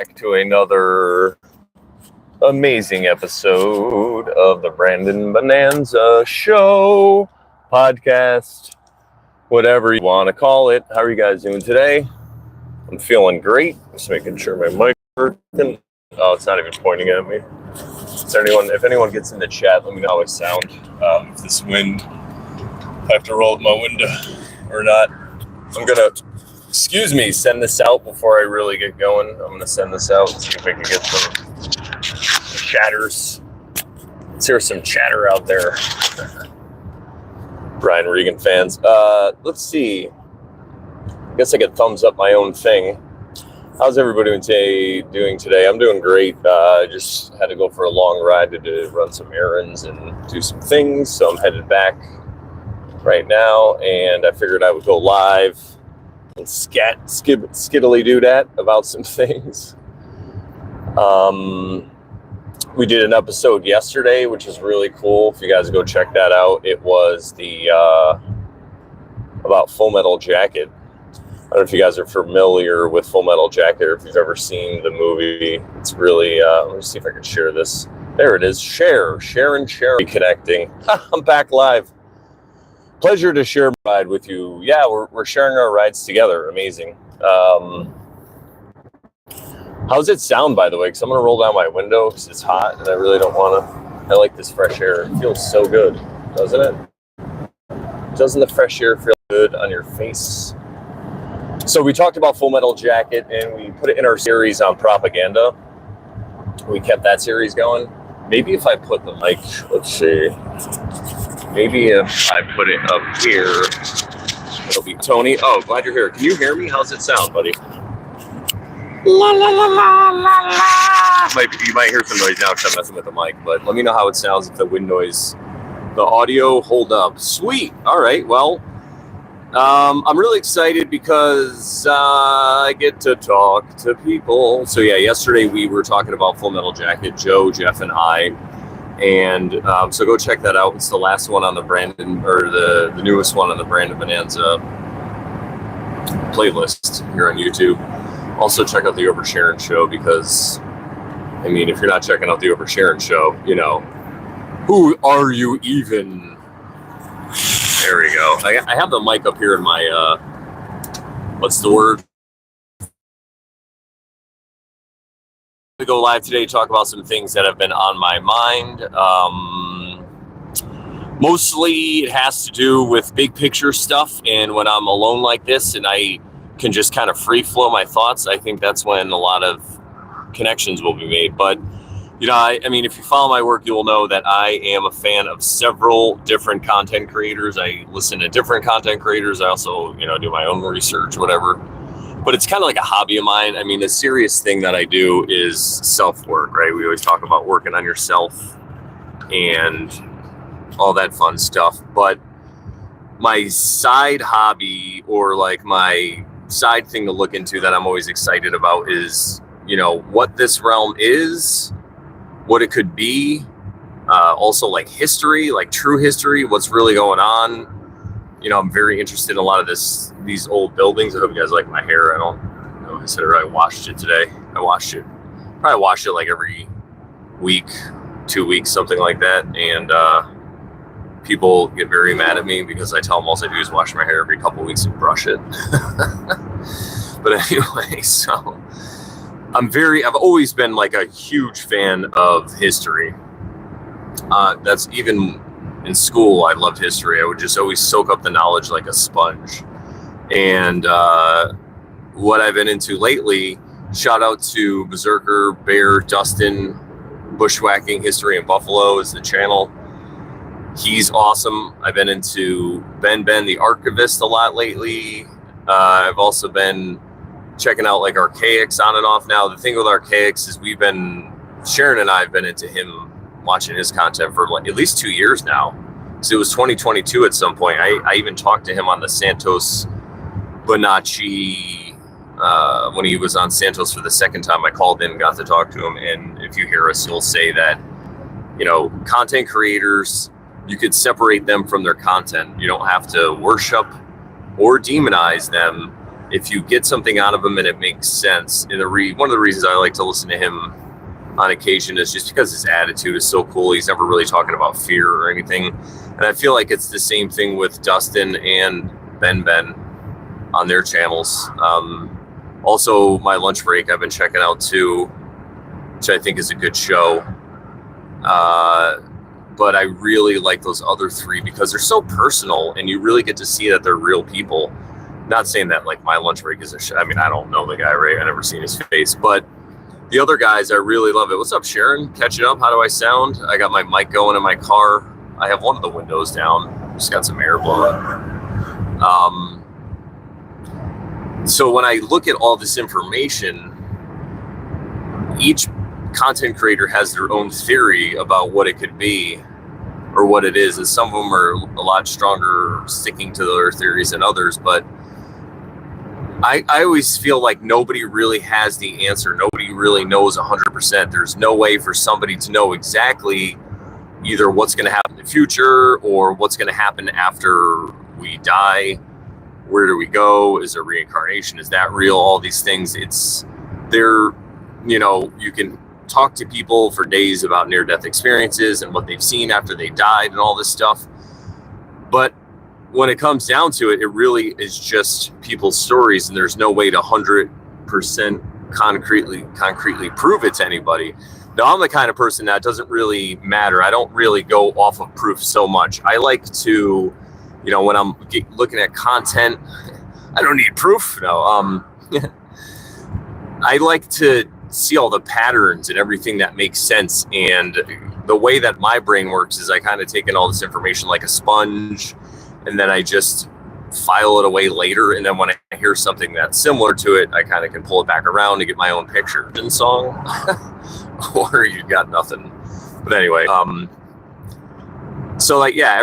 back to another amazing episode of the Brandon Bonanza show, podcast, whatever you want to call it. How are you guys doing today? I'm feeling great. Just making sure my mic is working. Oh, it's not even pointing at me. Is there anyone? If anyone gets in the chat, let me know how I sound. If this wind, I have to roll up my window or not. I'm gonna, send this out before I really get going. I'm gonna send this out and see if I can get some chatters. Let's hear some chatter out there. Brian Regan fans. Let's see. I guess I could thumbs up my own thing. How's everybody doing today? I'm doing great. I just had to go for a long ride to run some errands and do some things. So I'm headed back right now, and I figured I would go live and skiddly do that about some things. We did an episode yesterday, which is really cool. If you guys go check that out, it was the about Full Metal Jacket. I don't know if you guys are familiar with Full Metal Jacket or if you've ever seen the movie. It's really, let me see if I can share this. There it is. Share and connecting. I'm back live. Pleasure to share my ride with you. Yeah, we're sharing our rides together. Amazing. How's it sound, by the way? Because I'm going to roll down my window because it's hot and I really don't want to. I like this fresh air. It feels so good, doesn't it? Doesn't the fresh air feel good on your face? So we talked about Full Metal Jacket, and we put it in our series on propaganda. We kept that series going. Maybe if I put the mic, let's see. Maybe if I put it up here, it'll be Tony. Oh, glad you're here. Can you hear me? How's it sound, buddy? La la la la la la. You might hear some noise now because I'm messing with the mic, but let me know how it sounds if the wind noise, the audio hold up. Sweet. All right. Well, I'm really excited because I get to talk to people. So yeah, yesterday we were talking about Full Metal Jacket, Joe, Jeff, and I. And so go check that out. It's the last one on the Brandon, or the newest one on the Brandon Bonanza playlist here on YouTube. Also check out the Oversharing show because, I mean, if you're not checking out the Oversharing show, you know, who are you even? There we go. I have the mic up here in my, what's the word? To go live today, talk about some things that have been on my mind. Mostly it has to do with big picture stuff, and when I'm alone like this and I can just kind of free flow my thoughts, I think that's when a lot of connections will be made. But you know, I mean, if you follow my work, you will know that I am a fan of several different content creators. I listen to different content creators. I also, you know, do my own research, whatever. But it's kind of like a hobby of mine. I mean, the serious thing that I do is self-work, right? We always talk about working on yourself and all that fun stuff. But my side hobby, or like my side thing to look into that I'm always excited about, is, you know, what this realm is, what it could be, also like history, like true history, what's really going on. You know, I'm very interested in a lot of these old buildings. I hope you guys like my hair. I don't know, consider I washed it today. Probably wash it like every week, 2 weeks, something like that. And people get very mad at me because I tell them all I do is wash my hair every couple weeks and brush it. But anyway, so I've always been like a huge fan of history. That's even in school, I loved history. I would just always soak up the knowledge like a sponge. And what I've been into lately, shout out to Berserker, Bear, Dustin, Bushwhacking History in Buffalo is the channel. He's awesome. I've been into Ben the Archivist a lot lately. I've also been checking out like Archaics on and off now. The thing with Archaics is Sharon and I have been into him, watching his content for like at least 2 years now. So it was 2022 at some point. I even talked to him on the Santos Bonacci, when he was on Santos for the second time. I called in, got to talk to him. And if you hear us, you'll say that, you know, content creators, you could separate them from their content. You don't have to worship or demonize them. if you get something out of him and it makes sense, and one of the reasons I like to listen to him on occasion is just because his attitude is so cool. He's never really talking about fear or anything. And I feel like it's the same thing with Dustin and Ben on their channels. Also, My Lunch Break I've been checking out too, which I think is a good show. But I really like those other three because they're so personal and you really get to see that they're real people. Not saying that like My Lunch Break is a show. I mean, I don't know the guy, right? I've never seen his face, but the other guys, I really love it. What's up, Sharon? Catching up? How do I sound? I got my mic going in my car. I have one of the windows down. Just got some air blowing. So when I look at all this information, each content creator has their own theory about what it could be or what it is. And some of them are a lot stronger sticking to their theories than others. But I always feel like nobody really has the answer. Nobody really knows 100%. There's no way for somebody to know exactly either what's going to happen in the future or what's going to happen after we die. Where do we go? Is there reincarnation? Is that real? All these things. You can talk to people for days about near-death experiences and what they've seen after they died and all this stuff. But when it comes down to it, it really is just people's stories, and there's no way to 100% concretely prove it to anybody. Now, I'm the kind of person that doesn't really matter. I don't really go off of proof so much. I like to, when I'm looking at content, I don't need proof. No, I like to see all the patterns and everything that makes sense. And the way that my brain works is I kind of take in all this information like a sponge, and then I just file it away later. And then when I hear something that's similar to it, I kind of can pull it back around to get my own picture and song. Or you got nothing. But anyway, so like, yeah,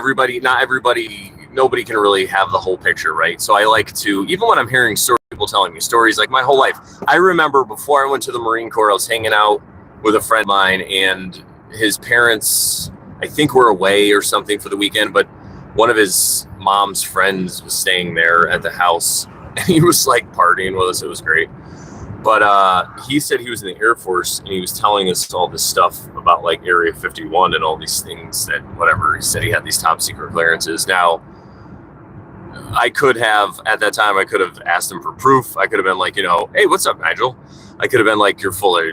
nobody can really have the whole picture, right? So I like to, even when I'm hearing people telling me stories like my whole life. I remember before I went to the Marine Corps, I was hanging out with a friend of mine, and his parents, I think, were away or something for the weekend, but one of his mom's friends was staying there at the house, and he was like partying with us. It was great. But he said he was in the Air Force, and he was telling us all this stuff about like Area 51 and all these things that whatever. He said he had these top secret clearances. Now, I could have, at that time, I could have asked him for proof. I could have been like, hey, what's up, Nigel? I could have been like, you're full of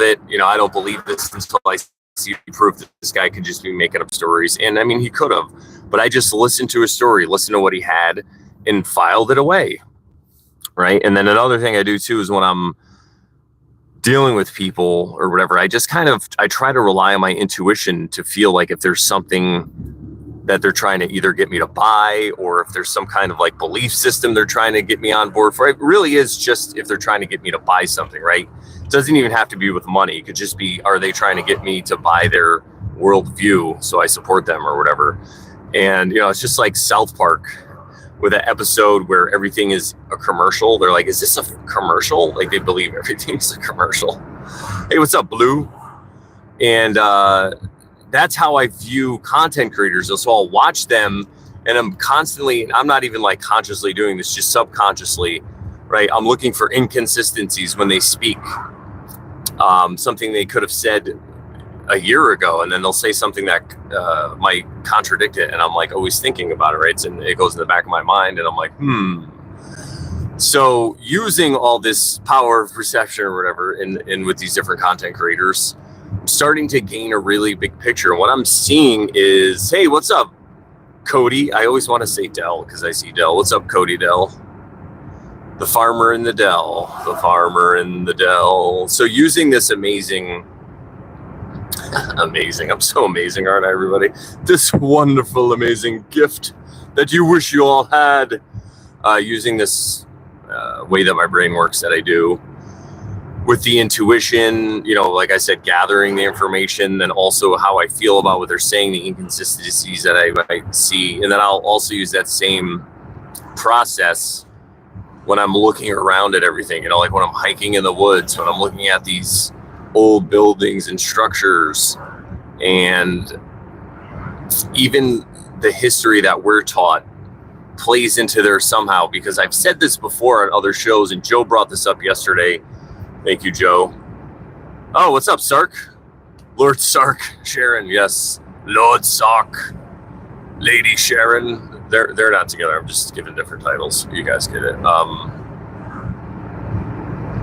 it. I don't believe this until I see proof that this guy could just be making up stories. And I mean, he could have, but I just listened to his story, listened to what he had, and filed it away. Right. And then another thing I do too is when I'm dealing with people or whatever, I try to rely on my intuition to feel like if there's something that they're trying to either get me to buy, or if there's some kind of like belief system they're trying to get me on board for. It really is just if they're trying to get me to buy something, right? It doesn't even have to be with money. It could just be, are they trying to get me to buy their worldview so I support them or whatever? And, it's just like South Park with an episode where everything is a commercial. They're like, is this a commercial? Like they believe everything's a commercial. Hey, what's up, Blue? And, that's how I view content creators. So I'll watch them, and I'm not even like consciously doing this, just subconsciously, right? I'm looking for inconsistencies when they speak. Something they could have said a year ago, and then they'll say something that might contradict it. And I'm like always thinking about it, right? And it goes in the back of my mind, and I'm like, So using all this power of perception or whatever in with these different content creators, starting to gain a really big picture. And what I'm seeing is, hey, what's up, Cody? I always want to say Dell because I see Dell. What's up, Cody Dell? The farmer in the Dell. The farmer in the Dell. So using this amazing, I'm so amazing, aren't I, everybody? This wonderful, amazing gift that you wish you all had. Using this way that my brain works that I do. With the intuition, like I said, gathering the information, then also how I feel about what they're saying, the inconsistencies that I might see. And then I'll also use that same process when I'm looking around at everything, like when I'm hiking in the woods, when I'm looking at these old buildings and structures, and even the history that we're taught plays into there somehow, because I've said this before on other shows, and Joe brought this up yesterday. Thank you, Joe. Oh, what's up, Sark? Lord Sark, Sharon, yes. Lord Sark, Lady Sharon. They're not together. I'm just giving different titles. You guys get it.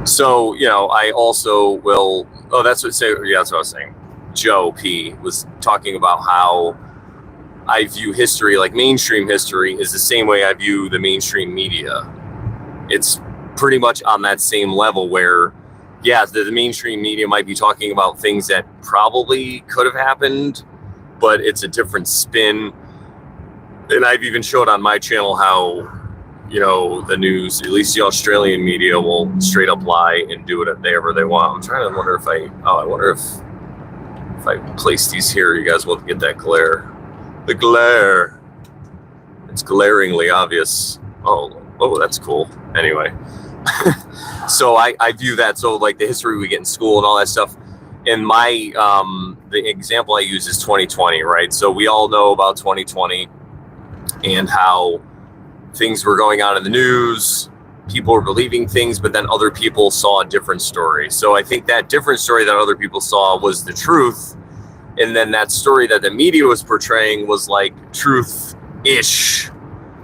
So, I also will... Oh, that's what I was saying. Joe P. was talking about how I view history, like mainstream history, is the same way I view the mainstream media. It's pretty much on that same level where, yeah, the mainstream media might be talking about things that probably could have happened, but it's a different spin. And I've even showed on my channel how, the news, at least the Australian media, will straight up lie and do whatever they want. I'm trying to wonder if I place these here, you guys will get that glare. The glare. It's glaringly obvious. Oh, that's cool. Anyway. So I view that, so like the history we get in school and all that stuff. And my, the example I use is 2020, right? So we all know about 2020 and how things were going on in the news. People were believing things, but then other people saw a different story. So I think that different story that other people saw was the truth. And then that story that the media was portraying was like truth-ish,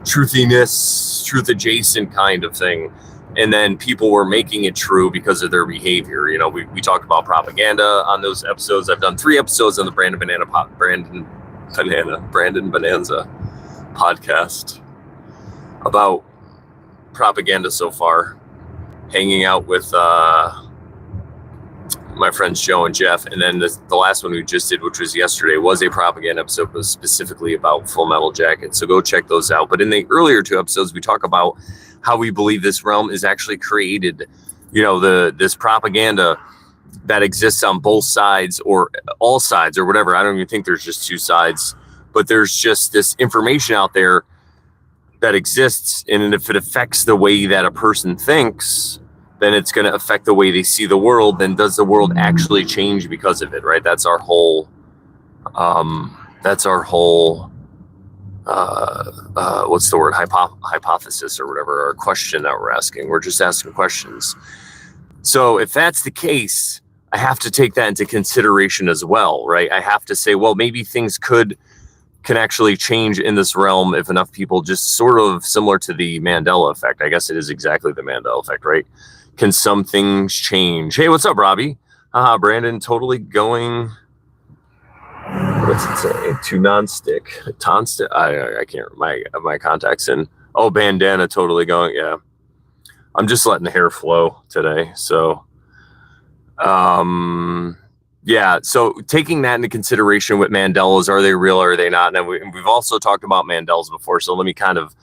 truthiness, truth-adjacent kind of thing. And then people were making it true because of their behavior. We talked about propaganda on those episodes. I've done 3 episodes on the Brandon Bonanza podcast about propaganda so far, hanging out with my friends Joe and Jeff. And then the last one we just did, which was yesterday, was a propaganda episode, was specifically about Full Metal Jacket. So go check those out. But in the earlier 2 episodes, we talk about how we believe this realm is actually created, this propaganda that exists on both sides or all sides or whatever. I don't even think there's just 2 sides, but there's just this information out there that exists. And if it affects the way that a person thinks, then it's going to affect the way they see the world. Then does the world actually change because of it, right? That's our whole, what's the word? Hypothesis or whatever, or question that we're asking. We're just asking questions. So if that's the case, I have to take that into consideration as well, right? I have to say, well, maybe things can actually change in this realm if enough people, just sort of similar to the Mandela effect. I guess it is exactly the Mandela effect, right? Can some things change? Hey, what's up, Robbie? Brandon, totally going... What's it say? To non-stick. I can't. My contacts in. Oh, bandana totally going. Yeah. I'm just letting the hair flow today. So, yeah. So taking that into consideration with Mandelas, are they real or are they not? And we've also talked about Mandelas before. So let me kind of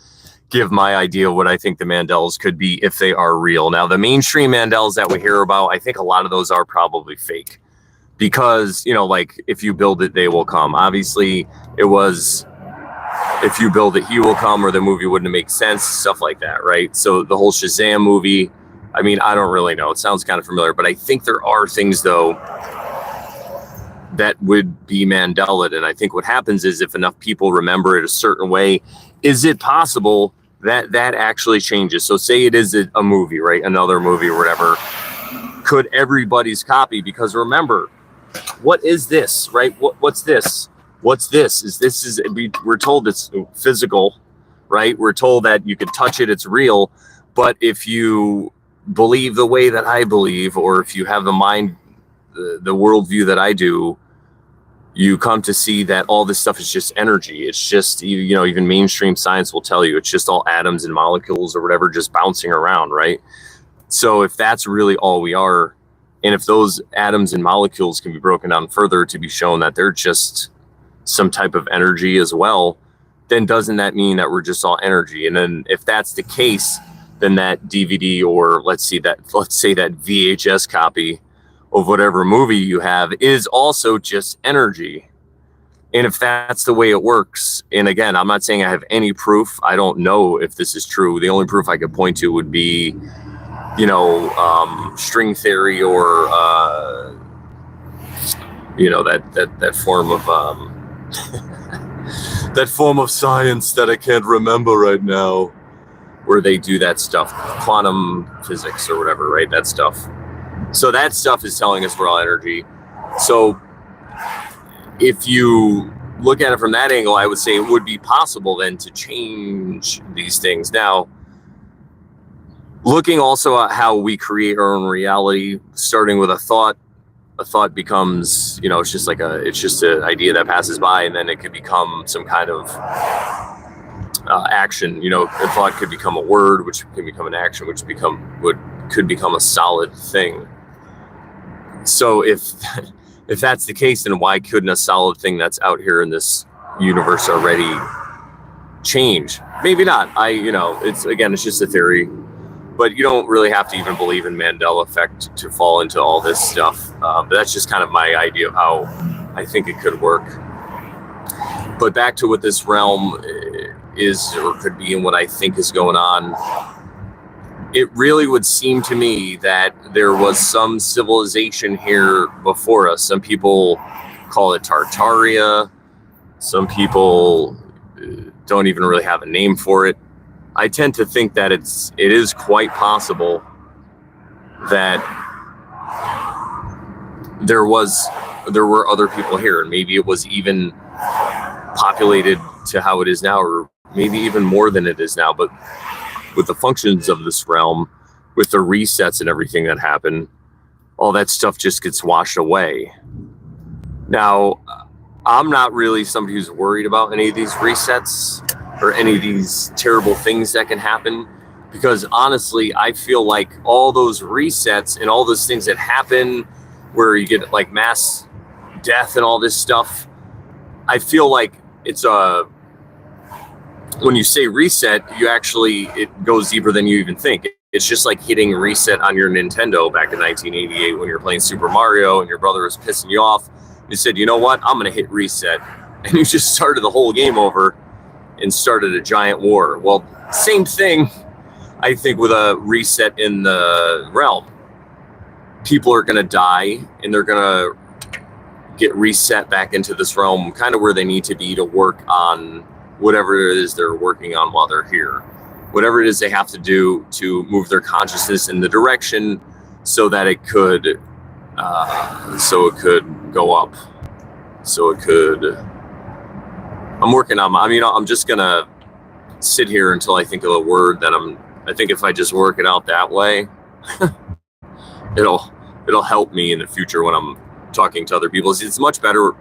give my idea of what I think the Mandelas could be if they are real. Now, the mainstream Mandelas that we hear about, I think a lot of those are probably fake. Because, like, if you build it, they will come. Obviously, it was, if you build it, he will come, or the movie wouldn't make sense, stuff like that, right? So the whole Shazam movie, I mean, I don't really know. It sounds kind of familiar, but I think there are things, though, that would be Mandela. And I think what happens is if enough people remember it a certain way, is it possible that that actually changes? So say it is a movie, right? Another movie or whatever. Could everybody's copy? Because remember, what is this, right? What's this? What's this? We're told it's physical, right? We're told that you can touch it, it's real. But if you believe the way that I believe, or if you have the mind, the worldview that I do, you come to see that all this stuff is just energy. It's just, even mainstream science will tell you it's just all atoms and molecules or whatever just bouncing around, right? So if that's really all we are, and if those atoms and molecules can be broken down further to be shown that they're just some type of energy as well, then doesn't that mean that we're just all energy? And then if that's the case, then that DVD, or let's say that VHS copy of whatever movie you have is also just energy. And if that's the way it works, and again, I'm not saying I have any proof. I don't know if this is true. The only proof I could point to would be, string theory, or that form of that form of science that I can't remember right now, where they do that stuff, quantum physics or whatever, right? That stuff. So that stuff is telling us we're all energy. So if you look at it from that angle, I would say it would be possible then to change these things. Now, looking also at how we create our own reality, starting with a thought becomes, it's just an idea that passes by, and then it could become some kind of action. A thought could become a word, which can become an action, which could become a solid thing. So if that's the case, then why couldn't a solid thing that's out here in this universe already change? Maybe not. It's just a theory. But you don't really have to even believe in Mandela effect to fall into all this stuff. But that's just kind of my idea of how I think it could work. But back to what this realm is or could be and what I think is going on. It really would seem to me that there was some civilization here before us. Some people call it Tartaria. Some people don't even really have a name for it. I tend to think that it is quite possible that there were other people here, and maybe it was even populated to how it is now, or maybe even more than it is now. But with the functions of this realm, with the resets and everything that happen, all that stuff just gets washed away. Now, I'm not really somebody who's worried about any of these resets or any of these terrible things that can happen, because honestly, I feel like all those resets and all those things that happen where you get like mass death and all this stuff, I feel like when you say reset, it goes deeper than you even think. It's just like hitting reset on your Nintendo back in 1988 when you're playing Super Mario and your brother was pissing you off. You said, you know what, I'm going to hit reset. And you just started the whole game over and started a giant war. Well, same thing, I think, with a reset in the realm. People are going to die, and they're going to get reset back into this realm, kind of where they need to be to work on whatever it is they're working on while they're here. Whatever it is they have to do to move their consciousness in the direction so that it could go up. I'm working on I'm just gonna sit here until I think of a word that I think if I just work it out that way, it'll help me in the future when I'm talking to other people. It's much better.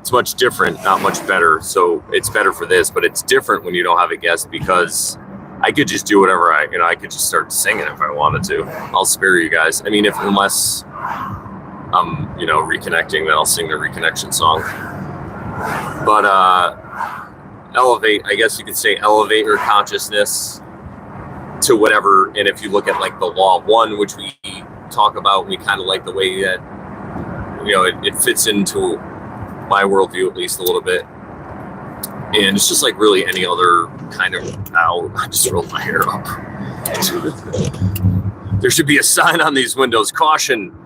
It's much different, not much better. So it's better for this, but it's different when you don't have a guest, because I could just do whatever I could just start singing if I wanted to. I'll spare you guys. Unless I'm, reconnecting, then I'll sing the reconnection song. But elevate, I guess you could say, elevate your consciousness to whatever. And if you look at like the law of one, which we talk about, we kind of like the way that, it fits into my worldview, at least a little bit. And it's just like really any other kind of, I just rolled my hair up. There should be a sign on these windows. Caution,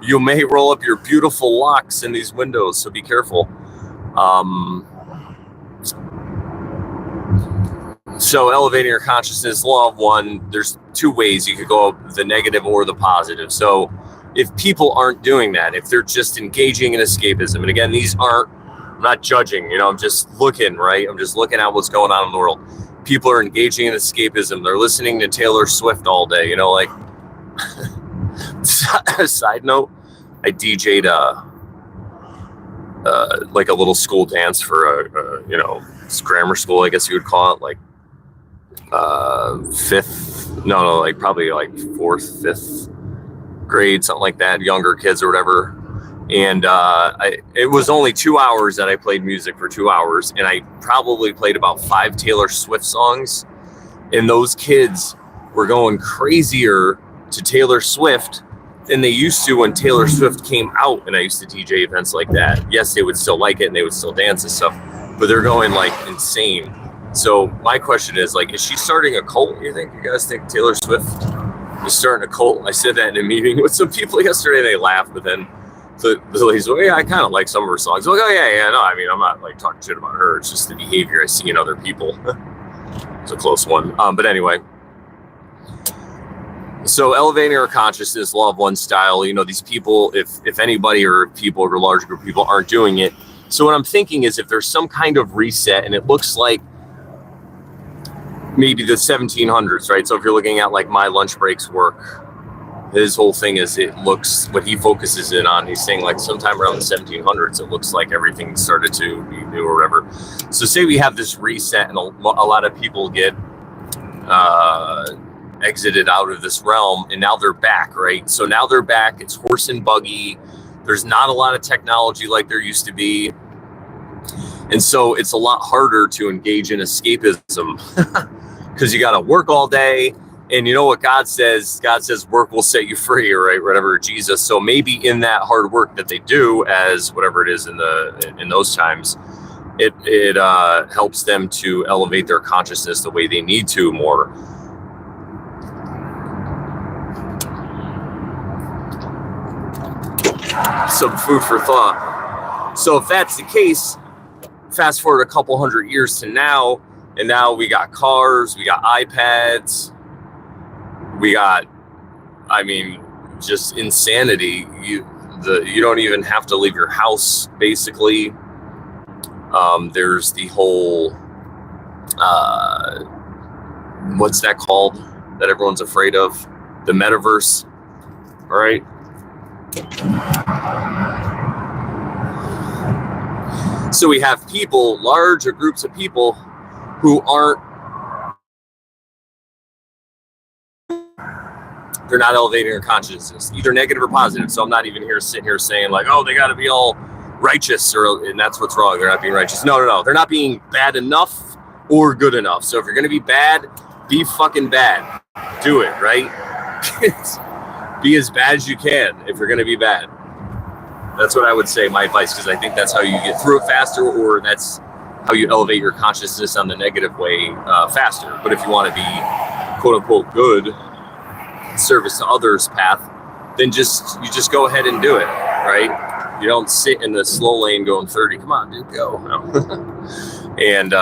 you may roll up your beautiful locks in these windows, so be careful. So elevating your consciousness, law of one, there's two ways you could go, the negative or the positive. So if people aren't doing that, if they're just engaging in escapism, and again, I'm not judging, I'm just looking, right? I'm just looking at what's going on in the world. People are engaging in escapism. They're listening to Taylor Swift all day, like, side note, I DJ'd like a little school dance for grammar school, I guess you would call it, like probably like 4th, 5th grade, something like that, younger kids or whatever. And it was only 2 hours that I played music for 2 hours, and I probably played about 5 Taylor Swift songs, and those kids were going crazier to Taylor Swift than they used to when Taylor Swift came out, and I used to DJ events like that. Yes, they would still like it and they would still dance and stuff, but they're going like insane. So my question is, like, is she starting a cult? You guys think Taylor Swift is starting a cult? I said that in a meeting with some people yesterday. They laughed, but then the lady's like, yeah, I kind of like some of her songs. I'm like, oh yeah, no, I mean, I'm not like talking shit about her. It's just the behavior I see in other people. It's a close one. But anyway, so elevating our consciousness, law of one style, these people, if anybody or people or a large group of people aren't doing it. So what I'm thinking is if there's some kind of reset, and it looks like maybe the 1700s, right? So if you're looking at like my lunch breaks work, his whole thing is what he focuses in on, he's saying like sometime around the 1700s, it looks like everything started to be new or whatever. So say we have this reset and a lot of people get exited out of this realm, and now they're back, right? So now they're back. It's horse and buggy. There's not a lot of technology like there used to be. And so it's a lot harder to engage in escapism because you got to work all day. And you know what God says? God says work will set you free, right? Whatever, Jesus. So maybe in that hard work that they do, as whatever it is in those times, it helps them to elevate their consciousness the way they need to more. Some food for thought. So if that's the case, fast forward a couple hundred years to now, and now we got cars, we got iPads, we got, just insanity. You don't even have to leave your house, basically. There's the whole, what's that called that everyone's afraid of? The metaverse, all right? So we have people, larger groups of people who they're not elevating their consciousness, either negative or positive. So I'm not even sitting here saying like, oh, they got to be all righteous and that's what's wrong. They're not being righteous. No. They're not being bad enough or good enough. So if you're going to be bad, be fucking bad. Do it, right? Be as bad as you can if you're going to be bad. That's what I would say, my advice, because I think that's how you get through it faster, or that's how you elevate your consciousness on the negative way faster. But if you want to be quote unquote good, service to others path, then you just go ahead and do it, right? You don't sit in the slow lane going 30. Come on, dude, go. No. And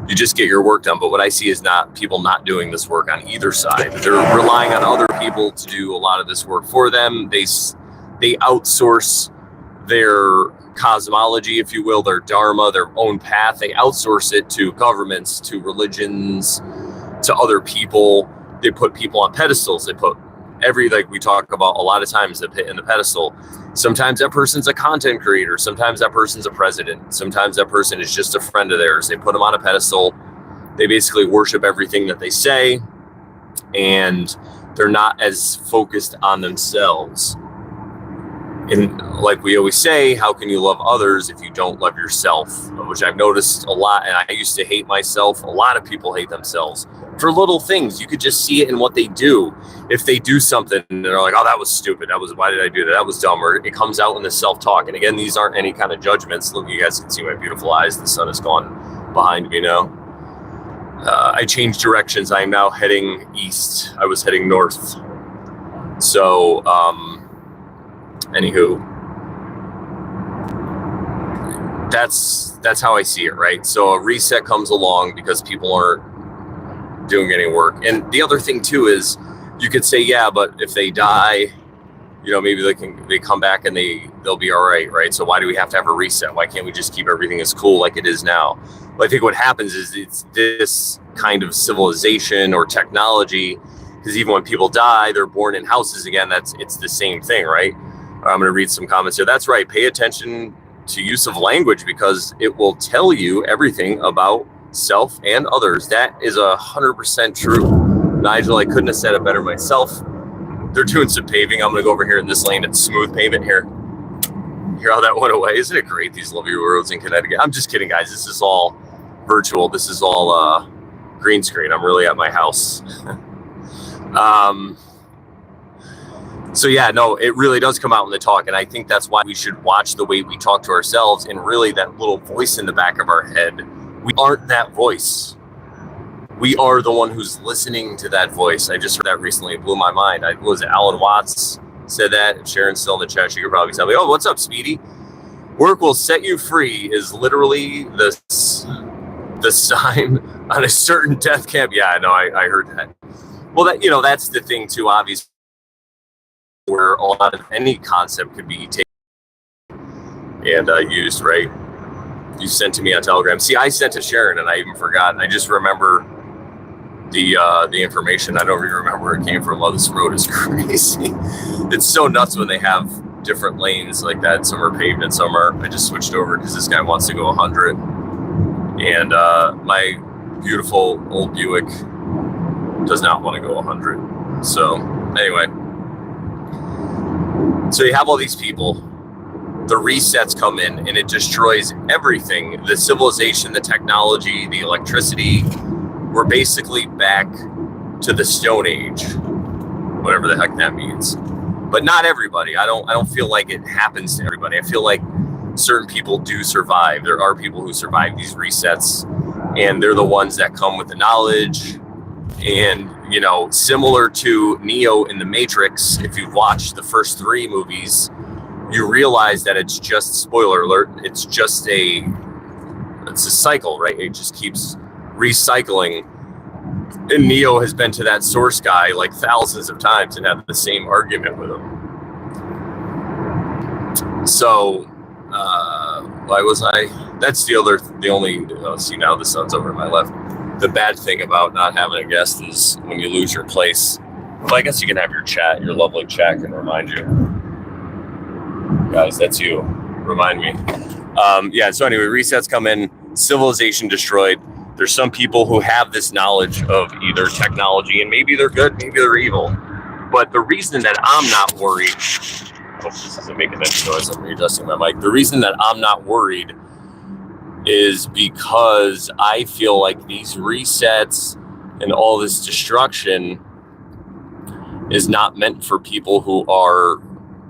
you just get your work done. But what I see is people not doing this work on either side. They're relying on other people to do a lot of this work for them. They outsource their cosmology, if you will, their dharma, their own path. They outsource it to governments, to religions, to other people. They put people on pedestals. They put like we talk about a lot of times, in the pedestal. Sometimes that person's a content creator. Sometimes that person's a president. Sometimes that person is just a friend of theirs. They put them on a pedestal. They basically worship everything that they say, and they're not as focused on themselves. And like we always say, how can you love others if you don't love yourself? Which I've noticed a lot, and I used to hate myself. A lot of people hate themselves for little things. You could just see it in what they do. If they do something and they're like, oh, that was stupid. Why did I do that? That was dumb. Or it comes out in the self-talk. And again, these aren't any kind of judgments. Look, you guys can see my beautiful eyes. The sun has gone behind me now. I changed directions. I am now heading east. I was heading north. So, anywho, that's how I see it, right? So a reset comes along because people aren't doing any work. And the other thing too is you could say, yeah, but if they die, maybe they come back and they'll be all right, right? So why do we have to have a reset? Why can't we just keep everything as cool like it is now? Well, I think what happens is it's this kind of civilization or technology, because even when people die, they're born in houses again. It's the same thing, right? I'm going to read some comments here. That's right. Pay attention to use of language because it will tell you everything about self and others. That is 100% true. Nigel, I couldn't have said it better myself. They're doing some paving. I'm going to go over here in this lane. It's smooth pavement here. Hear how that went away? Isn't it great, these lovely roads in Connecticut? I'm just kidding, guys. This is all virtual. This is all green screen. I'm really at my house. So yeah, no, it really does come out in the talk. And I think that's why we should watch the way we talk to ourselves, and really that little voice in the back of our head. We aren't that voice. We are the one who's listening to that voice. I just heard that recently. It blew my mind. Was it Alan Watts said that. And Sharon's still in the chat. She could probably tell me, oh, what's up, Speedy? Work will set you free is literally the sign on a certain death camp. Yeah, I know. I heard that. Well, that's the thing too, obviously, where a lot of any concept could be taken and used, right? You sent to me on Telegram. See, I sent to Sharon and I even forgot. I just remember the information. I don't even remember where it came from. Oh, this road is crazy. It's so nuts when they have different lanes like that. Some are paved and some are. I just switched over because this guy wants to go 100. And my beautiful old Buick does not want to go 100. So anyway, so you have all these people. The resets come in and it destroys everything. The civilization, the technology, the electricity. We're basically back to the Stone Age, whatever the heck that means. But not everybody. I don't feel like it happens to everybody. I feel like certain people do survive. There are people who survive these resets, and they're the ones that come with the knowledge. And, similar to Neo in the Matrix, if you've watched the first 3 movies, you realize that it's just, spoiler alert, it's a cycle, right? It just keeps recycling. And Neo has been to that source guy like thousands of times and had the same argument with him. So, why was I? That's see now the sun's over to my left. The bad thing about not having a guest is when you lose your place. Well, I guess you can have your lovely chat can remind you. Guys, that's you. Remind me. So anyway, resets come in, civilization destroyed. There's some people who have this knowledge of either technology, and maybe they're good, maybe they're evil. But the reason that I'm not worried, hope this isn't making any noise, I'm readjusting my mic. The reason that I'm not worried is because I feel like these resets and all this destruction is not meant for people who are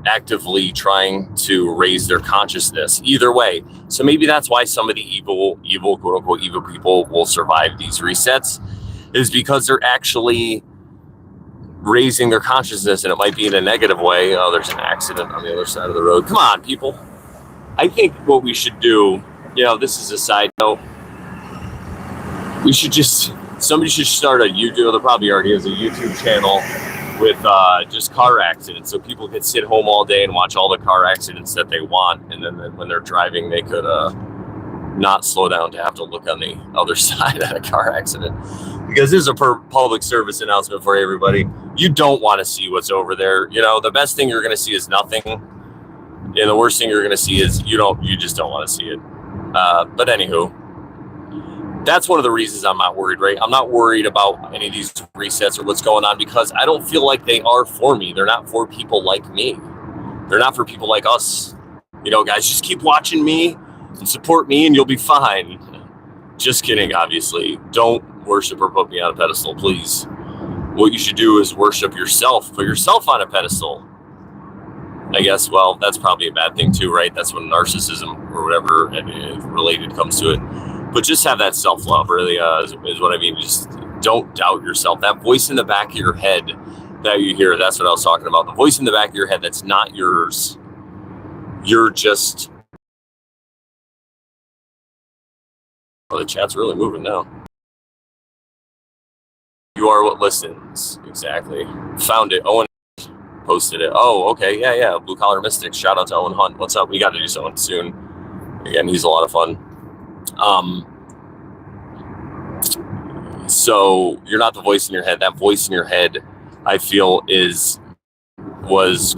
actively trying to raise their consciousness either way. So maybe that's why some of the evil, quote unquote, evil people will survive these resets, is because they're actually raising their consciousness, and it might be in a negative way. Oh, there's an accident on the other side of the road. Come on, people. I think what we should do, this is a side note. Somebody should start a YouTube, there probably already is a YouTube channel with just car accidents, so people could sit home all day and watch all the car accidents that they want, and then when they're driving they could not slow down to have to look on the other side at a car accident. Because this is a public service announcement for everybody. You don't want to see what's over there. The best thing you're going to see is nothing, and the worst thing you're going to see is you just don't want to see it. But anywho, that's one of the reasons I'm not worried, right? I'm not worried about any of these resets or what's going on, because I don't feel like they are for me. They're not for people like me. They're not for people like us. Guys, just keep watching me and support me and you'll be fine. Just kidding, obviously. Don't worship or put me on a pedestal, please. What you should do is worship yourself. Put yourself on a pedestal. I guess, well, that's probably a bad thing too, right? That's when narcissism or whatever related comes to it. But just have that self-love, really, is what I mean. Just don't doubt yourself. That voice in the back of your head that you hear, that's what I was talking about. The voice in the back of your head that's not yours. You're just... Oh, the chat's really moving now. You are what listens. Exactly. Found it. Owen posted it. Oh, okay. Yeah. Blue Collar Mystics. Shout out to Owen Hunt. What's up? We got to do something soon. Again, he's a lot of fun. So you're not the voice in your head. That voice in your head, I feel, was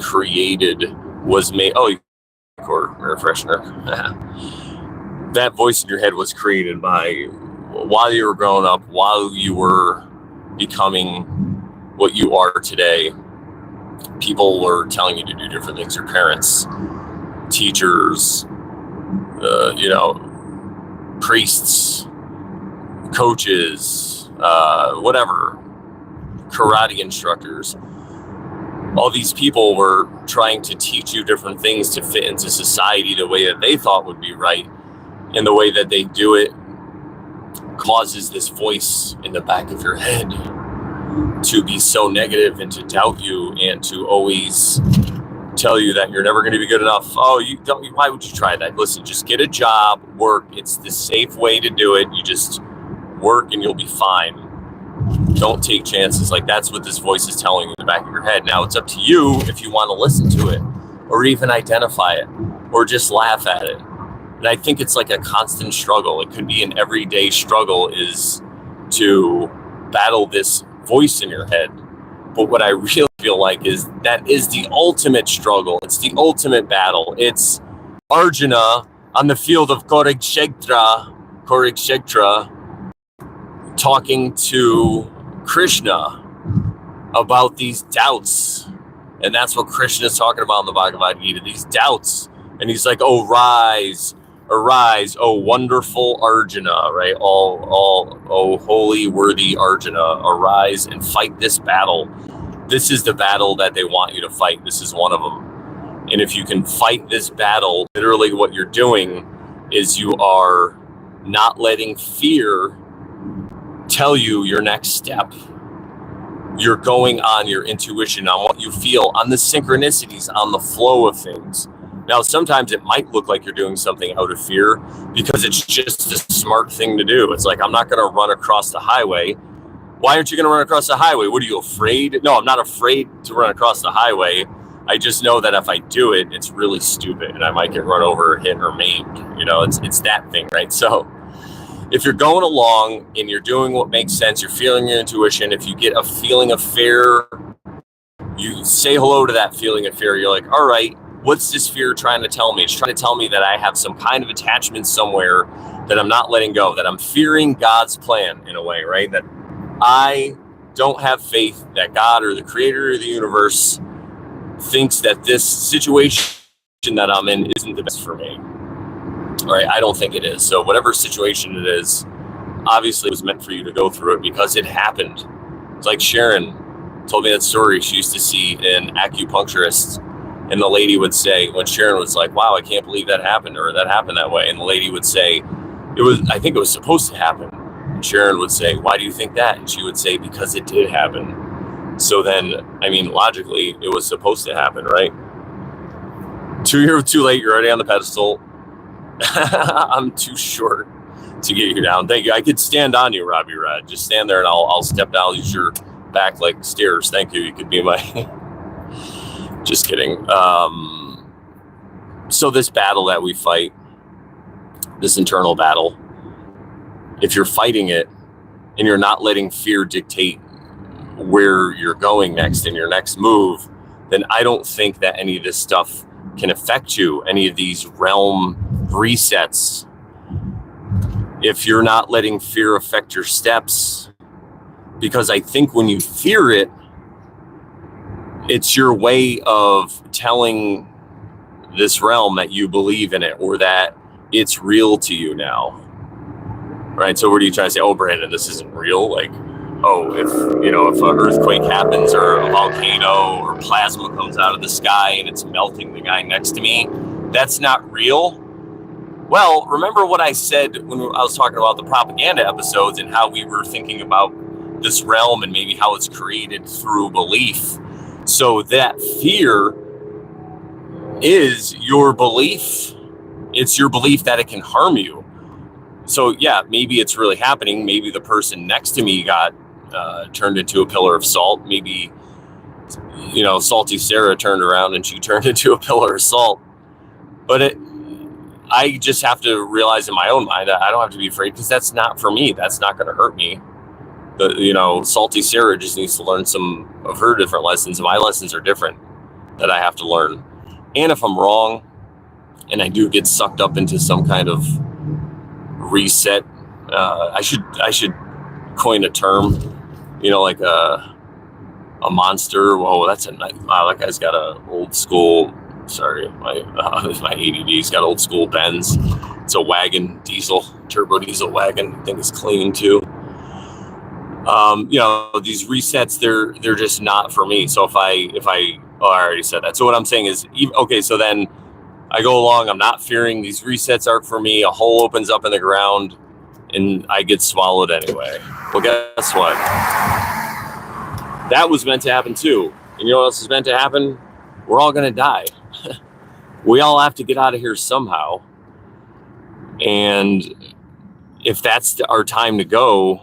made. Oh, air freshener. That voice in your head was created by while you were growing up, while you were becoming what you are today. People were telling you to do different things. Your parents, teachers, priests, coaches, whatever, karate instructors. All these people were trying to teach you different things to fit into society the way that they thought would be right. And the way that they do it causes this voice in the back of your head to be so negative and to doubt you and to always tell you that you're never going to be good enough. Oh, you don't. Why would you try that? Listen, just get a job, work. It's the safe way to do it. You just work and you'll be fine. Don't take chances. Like, that's what this voice is telling you in the back of your head. Now it's up to you if you want to listen to it or even identify it or just laugh at it. And I think it's like a constant struggle. It could be an everyday struggle is to battle this voice in your head. But what I really feel like is that is the ultimate struggle. It's the ultimate battle. It's Arjuna on the field of Kurukshetra talking to Krishna about these doubts. And that's what Krishna is talking about in the Bhagavad Gita, these doubts. And he's like, oh, rise, arise, oh, wonderful Arjuna, right? Oh, holy, worthy Arjuna, arise and fight this battle. This is the battle that they want you to fight. This is one of them. And if you can fight this battle, literally what you're doing is you are not letting fear tell you your next step. You're going on your intuition, on what you feel, on the synchronicities, on the flow of things. Now, sometimes it might look like you're doing something out of fear because it's just a smart thing to do. It's like, I'm not going to run across the highway. Why aren't you going to run across the highway? What, are you afraid? No, I'm not afraid to run across the highway. I just know that if I do it, it's really stupid and I might get run over, hit, or maimed. You know, it's that thing, right? So if you're going along and you're doing what makes sense, you're feeling your intuition, if you get a feeling of fear, you say hello to that feeling of fear. You're like, all right, what's this fear trying to tell me? It's trying to tell me that I have some kind of attachment somewhere that I'm not letting go, that I'm fearing God's plan in a way, right? That I don't have faith that God or the creator of the universe thinks that this situation that I'm in isn't the best for me. All right, I don't think it is. So whatever situation it is, obviously it was meant for you to go through it because it happened. It's like Sharon told me that story. She used to see an acupuncturist, and the lady would say, when Sharon was like, wow, I can't believe that happened, or that happened that way. And the lady would say, I think it was supposed to happen. And Sharon would say, why do you think that? And she would say, because it did happen. So then, I mean, logically, it was supposed to happen, right? Too late, you're already on the pedestal. I'm too short to get you down. Thank you. I could stand on you, Robbie Rod. Just stand there and I'll step down. I'll use your back like stairs. Thank you. You could be my... Just kidding. So this battle that we fight, this internal battle, if you're fighting it and you're not letting fear dictate where you're going next in your next move, then I don't think that any of this stuff can affect you, any of these realm resets. If you're not letting fear affect your steps, because I think when you fear it, it's your way of telling this realm that you believe in it or that it's real to you now. Right? So what are you trying to say? Oh, Brandon, this isn't real. Like, oh, if an earthquake happens or a volcano or plasma comes out of the sky and it's melting the guy next to me, that's not real. Well, remember what I said when I was talking about the propaganda episodes and how we were thinking about this realm and maybe how it's created through belief. So that fear is your belief. It's your belief that it can harm you. So yeah, maybe it's really happening. Maybe the person next to me got turned into a pillar of salt. Maybe, Salty Sarah turned around and she turned into a pillar of salt. But I just have to realize in my own mind, I don't have to be afraid because that's not for me. That's not going to hurt me. Salty Sarah just needs to learn some of her different lessons. My lessons are different that I have to learn. And if I'm wrong and I do get sucked up into some kind of reset, I should coin a term, like a monster. Whoa, that's a nice, wow, that guy's got a old school, sorry, my ADD's got old school Benz. It's a wagon, turbo diesel wagon. I think it's clean too. These resets, they're just not for me. So I already said that. So what I'm saying is, okay, so then I go along, I'm not fearing these resets aren't for me. A hole opens up in the ground and I get swallowed anyway. Well, guess what? That was meant to happen too. And you know what else is meant to happen? We're all going to die. We all have to get out of here somehow. And if that's our time to go,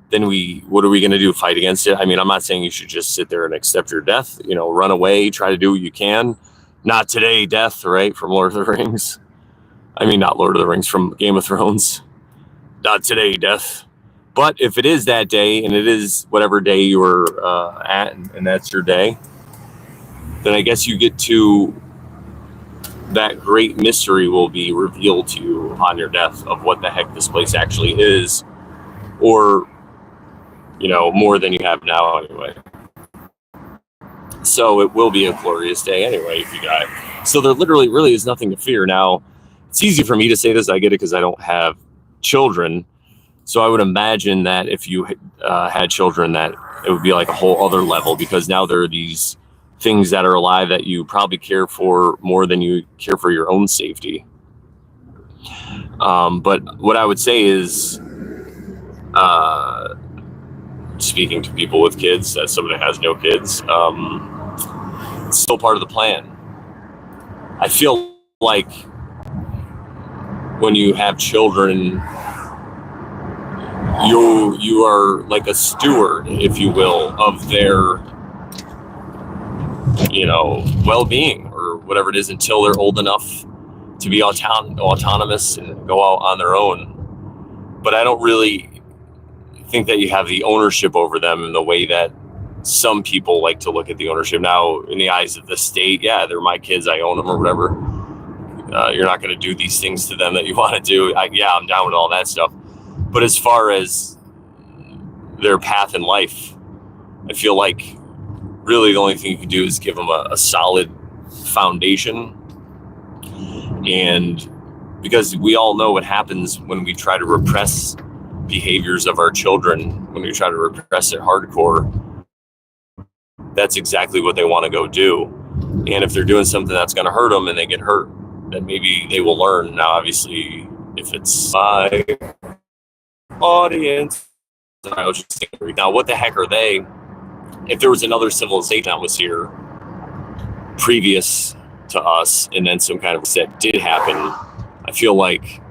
then what are we going to do? Fight against it? I mean, I'm not saying you should just sit there and accept your death, run away, try to do what you can. Not today, death, right? From Lord of the Rings. I mean, not Lord of the Rings, from Game of Thrones. Not today, death. But if it is that day, and it is whatever day you were at, and that's your day, then I guess you get to, that great mystery will be revealed to you upon your death of what the heck this place actually is, or, more than you have now anyway. So it will be a glorious day anyway if you die. So there literally really is nothing to fear. Now, it's easy for me to say this. I get it because I don't have children. So I would imagine that if you had children, that it would be like a whole other level, because now there are these things that are alive that you probably care for more than you care for your own safety. But what I would say is, speaking to people with kids, as somebody that has no kids, it's still part of the plan. I feel like when you have children, you are like a steward, if you will, of their well-being or whatever it is, until they're old enough to be autonomous and go out on their own. But I don't really think that you have the ownership over them in the way that some people like to look at the ownership. Now, in the eyes of the state, yeah, they're my kids, I own them or whatever. You're not going to do these things to them that you want to do. I'm down with all that stuff. But as far as their path in life, I feel like really the only thing you can do is give them a solid foundation. And because we all know what happens when we try to repress behaviors of our children, when we try to repress it hardcore, that's exactly what they want to go do. And if they're doing something that's going to hurt them and they get hurt, then maybe they will learn. Now, obviously, if it's my audience, I was just thinking, now what the heck are they? If there was another civilization that was here previous to us, and then some kind of reset did happen, I feel like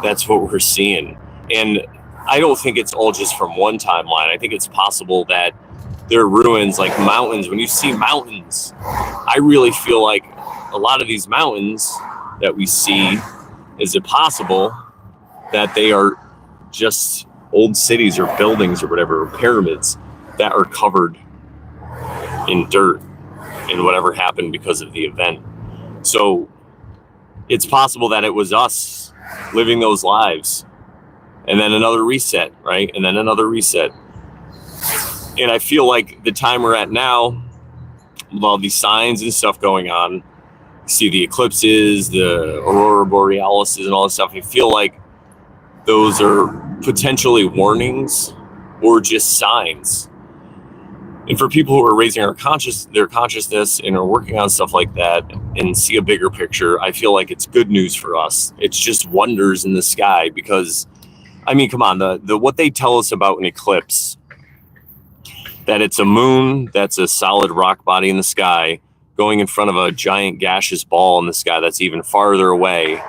that's what we're seeing. And I don't think it's all just from one timeline. I think it's possible that there are ruins, like mountains. When you see mountains, I really feel like a lot of these mountains that we see, is it possible that they are just old cities or buildings or whatever, or pyramids that are covered in dirt and whatever happened because of the event? So it's possible that it was us living those lives, and then another reset, right? And then another reset. And I feel like the time we're at now, with all these signs and stuff going on, see the eclipses, the aurora borealis and all this stuff, I feel like those are potentially warnings or just signs. And for people who are raising their consciousness and are working on stuff like that and see a bigger picture, I feel like it's good news for us. It's just wonders in the sky, because, I mean, come on, the what they tell us about an eclipse, that it's a moon that's a solid rock body in the sky going in front of a giant gaseous ball in the sky that's even farther away.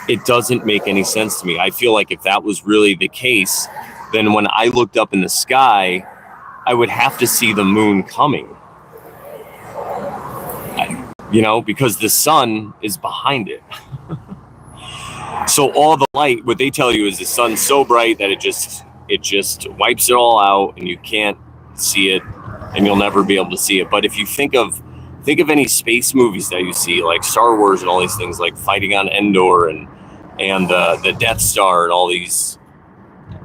It doesn't make any sense to me. I feel like if that was really the case, then when I looked up in the sky, I would have to see the moon coming. Because the sun is behind it. So all the light, what they tell you is the sun's so bright that it just wipes it all out, and you can't see it, and you'll never be able to see it. But if you think of any space movies that you see, like Star Wars and all these things, like fighting on Endor and the Death Star and all these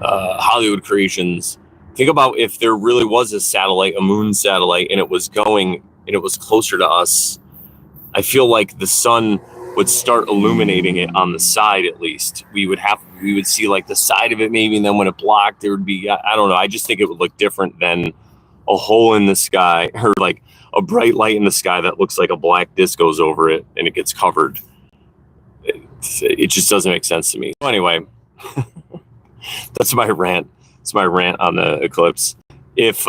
Hollywood creations, think about if there really was a satellite, a moon satellite, and it was closer to us. I feel like the sun would start illuminating it on the side. At least we would see like the side of it maybe, and then when it blocked, there would be, I don't know, I just think it would look different than a hole in the sky, or like a bright light in the sky that looks like a black disc goes over it and it gets covered. It just doesn't make sense to me. So anyway, that's my rant. It's my rant on the eclipse. If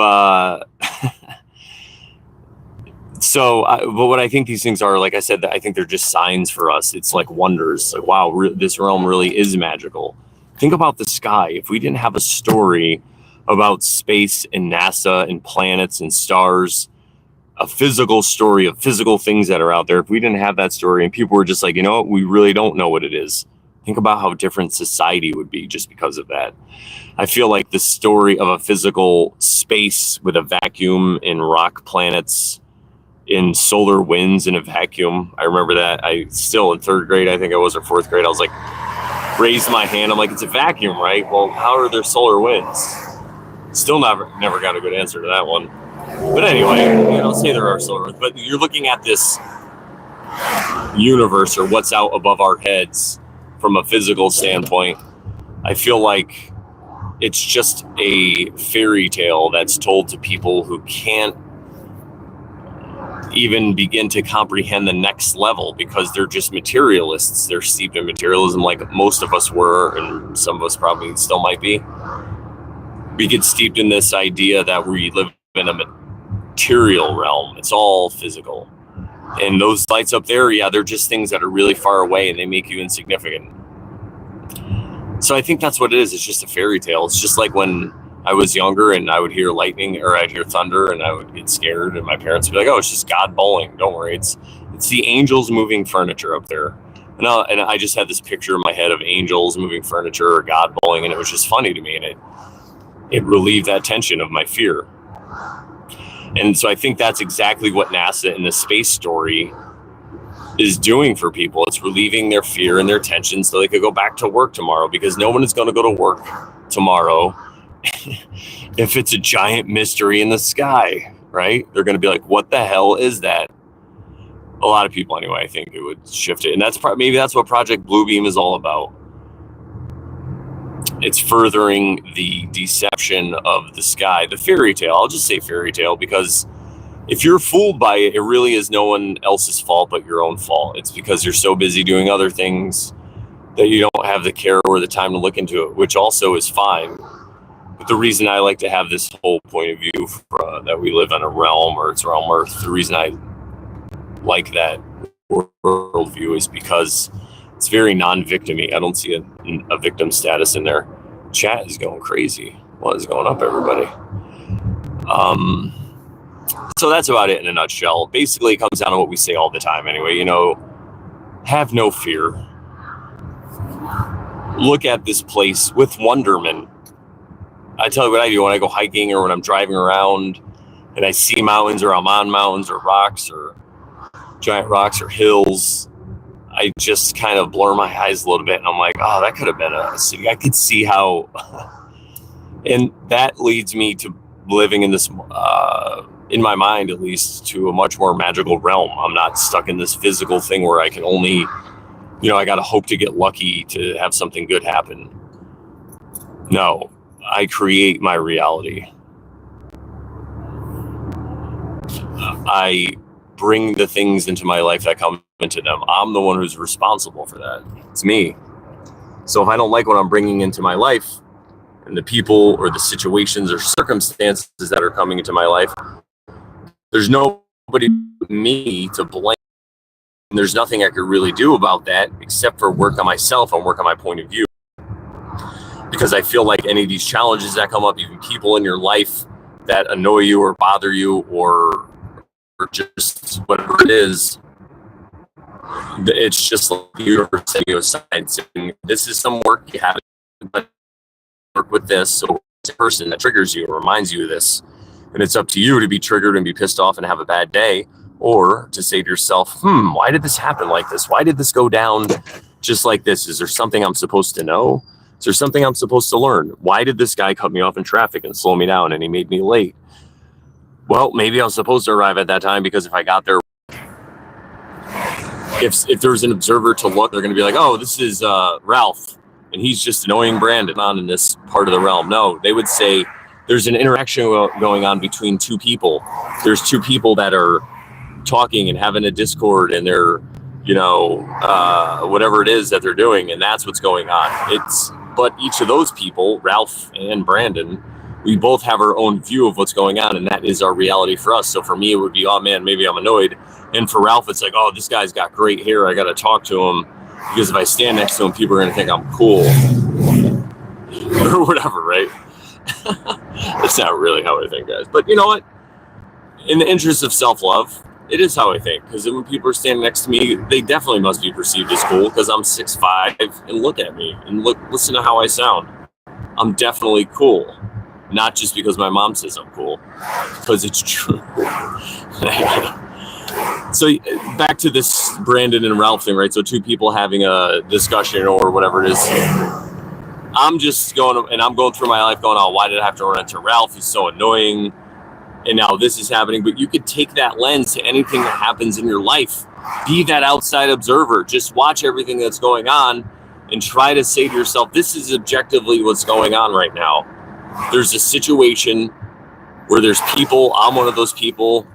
So, but what I think these things are, like I said, I think they're just signs for us. It's like wonders. Like, wow, this realm really is magical. Think about the sky. If we didn't have a story about space and NASA and planets and stars, a physical story of physical things that are out there, if we didn't have that story and people were just like, you know what, we really don't know what it is. Think about how different society would be just because of that. I feel like the story of a physical space with a vacuum and rock planets in solar winds in a vacuum. I remember that. I still in third grade, I think I was, or fourth grade, I was like, raised my hand. I'm like, it's a vacuum, right? Well, how are there solar winds? Still never got a good answer to that one. But anyway, I'll say there are solar winds. But you're looking at this universe or what's out above our heads from a physical standpoint. I feel like it's just a fairy tale that's told to people who can't even begin to comprehend the next level because they're just materialists. They're steeped in materialism like most of us were, and some of us probably still might be. We get steeped in this idea that we live in a material realm. It's all physical. And those lights up there, yeah, they're just things that are really far away and they make you insignificant. So I think that's what it is. It's just a fairy tale. It's just like when I was younger and I would hear lightning or I'd hear thunder and I would get scared and my parents would be like, oh, it's just God bowling. Don't worry. It's the angels moving furniture up there. And I just had this picture in my head of angels moving furniture or God bowling. And it was just funny to me. And it relieved that tension of my fear. And so I think that's exactly what NASA and the space story is doing for people. It's relieving their fear and their tension so they could go back to work tomorrow, because no one is going to go to work tomorrow if it's a giant mystery in the sky, right? They're going to be like, what the hell is that? A lot of people anyway, I think it would shift it. And maybe that's what Project Bluebeam is all about. It's furthering the deception of the sky, the fairy tale. I'll just say fairy tale because if you're fooled by it, it really is no one else's fault but your own fault. It's because you're so busy doing other things that you don't have the care or the time to look into it, which also is fine. But the reason I like to have this whole point of view that we live in a realm, or it's realm Earth, the reason I like that worldview is because it's very non-victim-y. I don't see a victim status in there. Chat is going crazy. What is going up, everybody? So that's about it in a nutshell. Basically, it comes down to what we say all the time anyway. Have no fear. Look at this place with wonderment. I tell you what I do when I go hiking or when I'm driving around and I see mountains or I'm on mountains or rocks or giant rocks or hills. I just kind of blur my eyes a little bit and I'm like, oh, that could have been a city. I could see how, and that leads me to living in this, in my mind at least, to a much more magical realm. I'm not stuck in this physical thing where I can only, I got to hope to get lucky to have something good happen. No, I create my reality. I bring the things into my life that come into them. I'm the one who's responsible for that. It's me. So if I don't like what I'm bringing into my life and the people or the situations or circumstances that are coming into my life, there's nobody but me to blame. And there's nothing I could really do about that except for work on myself and work on my point of view. Because I feel like any of these challenges that come up, even people in your life that annoy you or bother you or just whatever it is, it's just like the universe setting you aside saying, this is some work you have to work with this. So it's a person that triggers you or reminds you of this. And it's up to you to be triggered and be pissed off and have a bad day, or to say to yourself, why did this happen like this? Why did this go down just like this? Is there something I'm supposed to know? Is there something I'm supposed to learn? Why did this guy cut me off in traffic and slow me down and he made me late? Well, maybe I was supposed to arrive at that time because if I got there, if there's an observer to look, they're going to be like, oh, this is Ralph, and he's just annoying Brandon on in this part of the realm. No, they would say there's an interaction going on between two people. There's two people that are talking and having a discord, and they're, whatever it is that they're doing, and that's what's going on. But each of those people, Ralph and Brandon, we both have our own view of what's going on, and that is our reality for us. So for me, it would be, oh man, maybe I'm annoyed. And for Ralph, it's like, oh, this guy's got great hair. I got to talk to him, because if I stand next to him, people are going to think I'm cool or whatever, right? That's not really how I think, guys. But you know what? In the interest of self-love, it is how I think. Because when people are standing next to me, they definitely must be perceived as cool, because I'm 6'5", and look at me and listen to how I sound. I'm definitely cool. Not just because my mom says I'm cool, because it's true. So back to this Brandon and Ralph thing, right? So two people having a discussion or whatever it is. I'm just going, and I'm going through my life going, oh, why did I have to run into Ralph? He's so annoying. And now this is happening. But you could take that lens to anything that happens in your life. Be that outside observer. Just watch everything that's going on and try to say to yourself, this is objectively what's going on right now. There's a situation where there's people. I'm one of those people.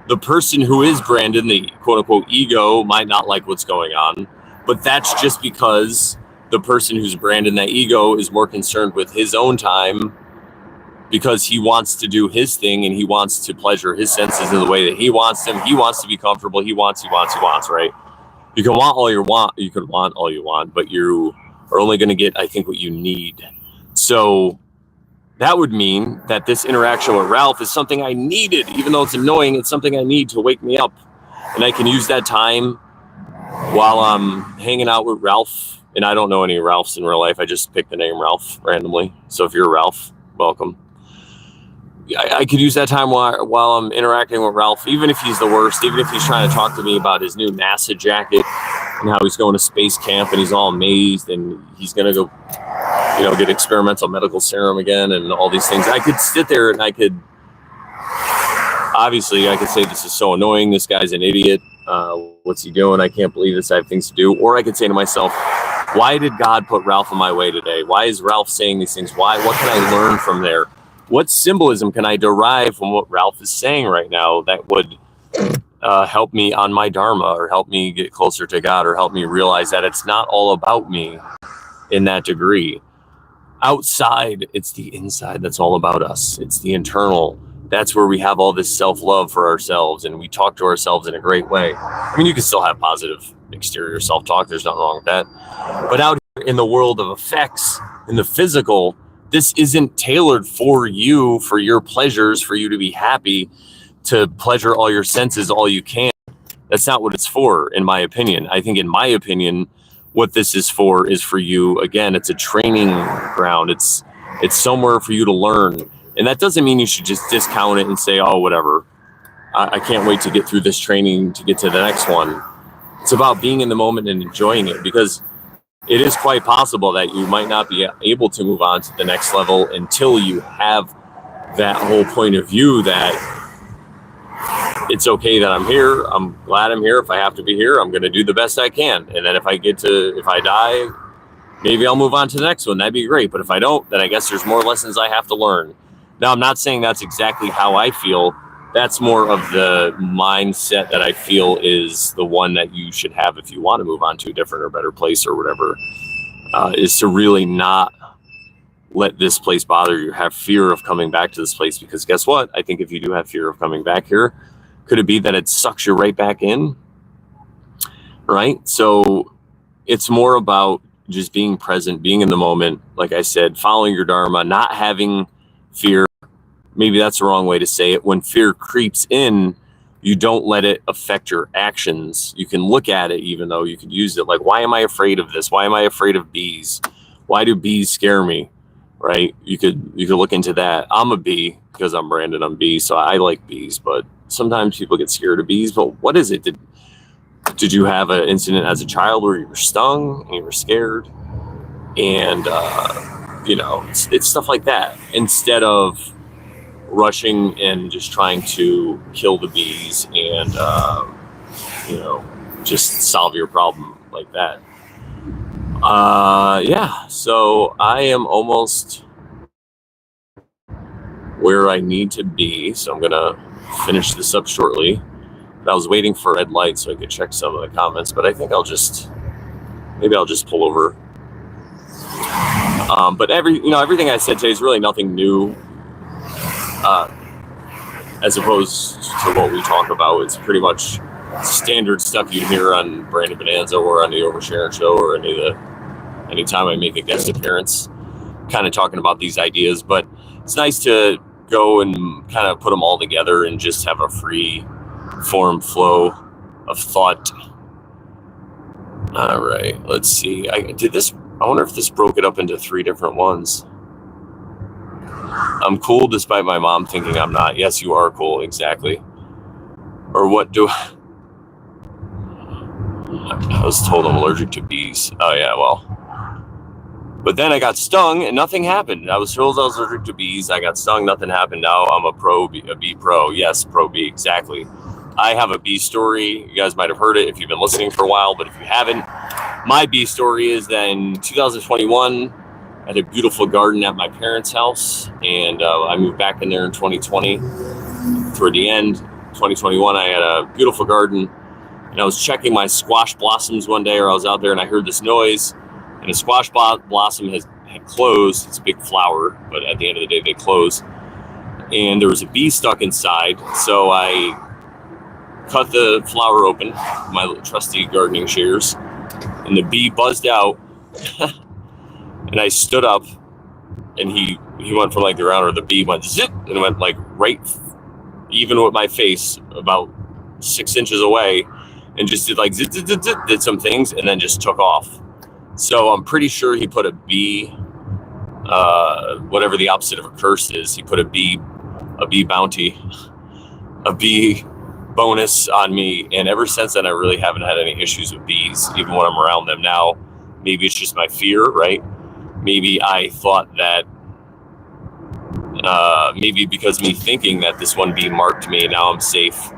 The person who is Brandon, the quote unquote ego, might not like what's going on. But that's just because the person who's Brandon, that ego, is more concerned with his own time, because he wants to do his thing and he wants to pleasure his senses in the way that he wants them. He wants to be comfortable. He wants, right? You can want all you want, but you are only going to get, I think, what you need. So that would mean that this interaction with Ralph is something I needed. Even though it's annoying, it's something I need to wake me up. And I can use that time while I'm hanging out with Ralph. And I don't know any Ralphs in real life. I just picked the name Ralph randomly. So if you're Ralph, welcome. I could use that time while I'm interacting with Ralph, even if he's the worst, even if he's trying to talk to me about his new NASA jacket and how he's going to space camp and he's all amazed and he's going to go, get experimental medical serum again and all these things. I could sit there and I could say, this is so annoying. This guy's an idiot. What's he doing? I can't believe this. I have things to do. Or I could say to myself, why did God put Ralph in my way today? Why is Ralph saying these things? What can I learn from there? What symbolism can I derive from what Ralph is saying right now that would help me on my Dharma, or help me get closer to God, or help me realize that it's not all about me in that degree. Outside, it's the inside that's all about us. It's the internal. That's where we have all this self-love for ourselves, and we talk to ourselves in a great way. I mean, you can still have positive exterior self-talk. There's nothing wrong with that. But out here in the world of effects, in the physical, this isn't tailored for you, for your pleasures, for you to be happy, to pleasure all your senses all you can. That's not what it's for, in my opinion. I think, in my opinion, what this is for you. Again, it's a training ground. It's somewhere for you to learn. And that doesn't mean you should just discount it and say, oh, whatever. I can't wait to get through this training to get to the next one. It's about being in the moment and enjoying it, because it is quite possible that you might not be able to move on to the next level until you have that whole point of view that it's okay that I'm here. I'm glad I'm here. If I have to be here, I'm going to do the best I can. And then if I die, maybe I'll move on to the next one. That'd be great. But if I don't, then I guess there's more lessons I have to learn. Now, I'm not saying that's exactly how I feel. That's more of the mindset that I feel is the one that you should have if you want to move on to a different or better place or whatever, is to really not let this place bother you, have fear of coming back to this place. Because guess what? I think if you do have fear of coming back here, could it be that it sucks you right back in? Right? So it's more about just being present, being in the moment. Like I said, following your Dharma, not having fear. Maybe that's the wrong way to say it. When fear creeps in, you don't let it affect your actions. You can look at it, even though you could use it. Like, why am I afraid of this? Why am I afraid of bees? Why do bees scare me? Right? You could look into that. I'm a bee because I'm Brandon. I'm bee, so I like bees. But sometimes people get scared of bees. But what is it? Did you have an incident as a child where you were stung and you were scared? And it's stuff like that. Instead of rushing and just trying to kill the bees and just solve your problem like that. So I am almost where I need to be, so I'm gonna finish this up shortly. But I was waiting for a red light so I could check some of the comments, but I think I'll just pull over. But everything I said today is really nothing new. as opposed to what we talk about. It's pretty much standard stuff you hear on Brandon Bonanza or on the Oversharing Show or anytime I make a guest appearance, kind of talking about these ideas. But it's nice to go and kind of put them all together and just have a free form flow of thought. All right, let's see. I wonder if this broke it up into 3 different ones. I'm cool despite my mom thinking I'm not. Yes, you are cool. Exactly. Or what do I was told I'm allergic to bees. Oh yeah, well. But then I got stung and nothing happened. I was told I was allergic to bees. I got stung, nothing happened. Now I'm a bee pro. Yes, pro bee, exactly. I have a bee story. You guys might have heard it if you've been listening for a while, but if you haven't, my bee story is that in 2021, I had a beautiful garden at my parents' house, and I moved back in there in 2020. Toward the end, 2021, I had a beautiful garden, and I was checking my squash blossoms one day, or I was out there and I heard this noise, and a squash blossom had closed. It's a big flower, but at the end of the day, they close. And there was a bee stuck inside, so I cut the flower open, my trusty gardening shears, and the bee buzzed out. And I stood up, and he went from like the ground, or the bee went zip, and went like right even with my face, about 6 inches away, and just did like zip, zip, zip, zip, did some things, and then just took off. So I'm pretty sure he put a bee, whatever the opposite of a curse is, he put a bee bounty, a bee bonus on me. And ever since then, I really haven't had any issues with bees, even when I'm around them now. Maybe it's just my fear, right? Maybe I thought that, maybe because me thinking that this one bee marked me, now I'm safe,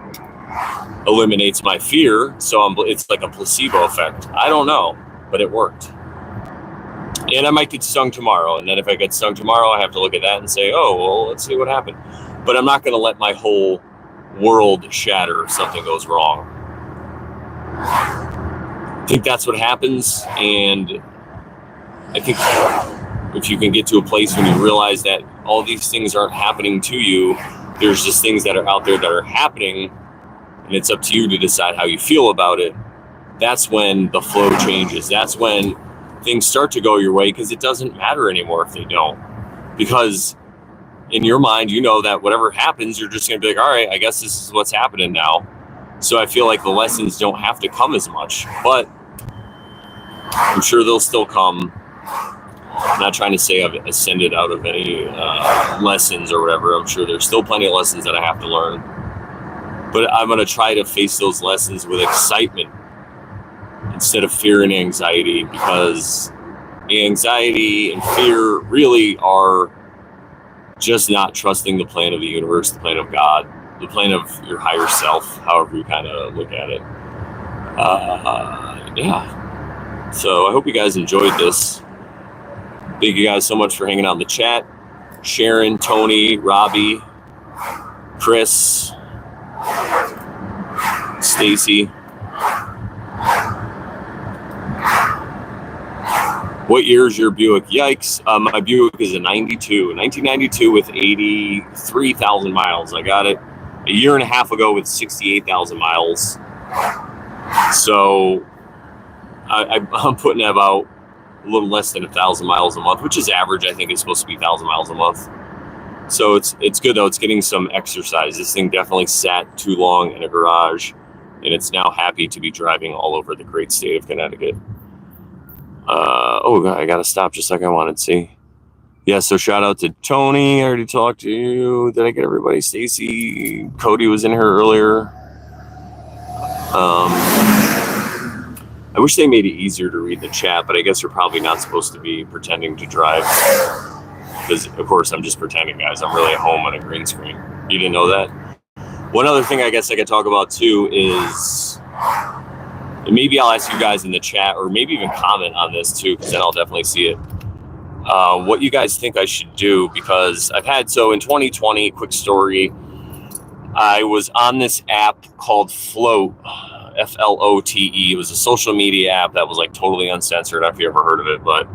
eliminates my fear. So it's like a placebo effect. I don't know, but it worked. And I might get stung tomorrow. And then if I get stung tomorrow, I have to look at that and say, oh, well, let's see what happened. But I'm not going to let my whole world shatter if something goes wrong. I think that's what happens. And I think if you can get to a place when you realize that all these things aren't happening to you, there's just things that are out there that are happening, and it's up to you to decide how you feel about it. That's when the flow changes. That's when things start to go your way, because it doesn't matter anymore if they don't. Because in your mind, you know that whatever happens, you're just going to be like, all right, I guess this is what's happening now. So I feel like the lessons don't have to come as much, but I'm sure they'll still come. I'm not trying to say I've ascended out of any lessons or whatever. I'm sure there's still plenty of lessons that I have to learn. But I'm going to try to face those lessons with excitement instead of fear and anxiety, because anxiety and fear really are just not trusting the plan of the universe, the plan of God, the plan of your higher self, however you kind of look at it. Yeah. So I hope you guys enjoyed this. Thank you guys so much for hanging out in the chat. Sharon, Tony, Robbie, Chris, Stacy. What year is your Buick? Yikes. My Buick is a 1992 with 83,000 miles. I got it a year and a half ago with 68,000 miles. So I'm putting about a little less than 1,000 miles a month, which is average. I think it's supposed to be 1,000 miles a month. So it's good though. It's getting some exercise. This thing definitely sat too long in a garage, and it's now happy to be driving all over the great state of Connecticut. Oh God, I gotta stop just like I wanted. See, yeah. So shout out to Tony. I already talked to you. Did I get everybody? Stacy, Cody was in here earlier. I wish they made it easier to read the chat, but I guess you're probably not supposed to be pretending to drive, because of course I'm just pretending, guys. I'm really at home on a green screen. You didn't know that? One other thing I guess I could talk about too is, and maybe I'll ask you guys in the chat, or maybe even comment on this too, because then I'll definitely see it. What you guys think I should do, because so in 2020, quick story, I was on this app called Float, Flote. It was a social media app that was like totally uncensored. I don't know if you ever heard of it, but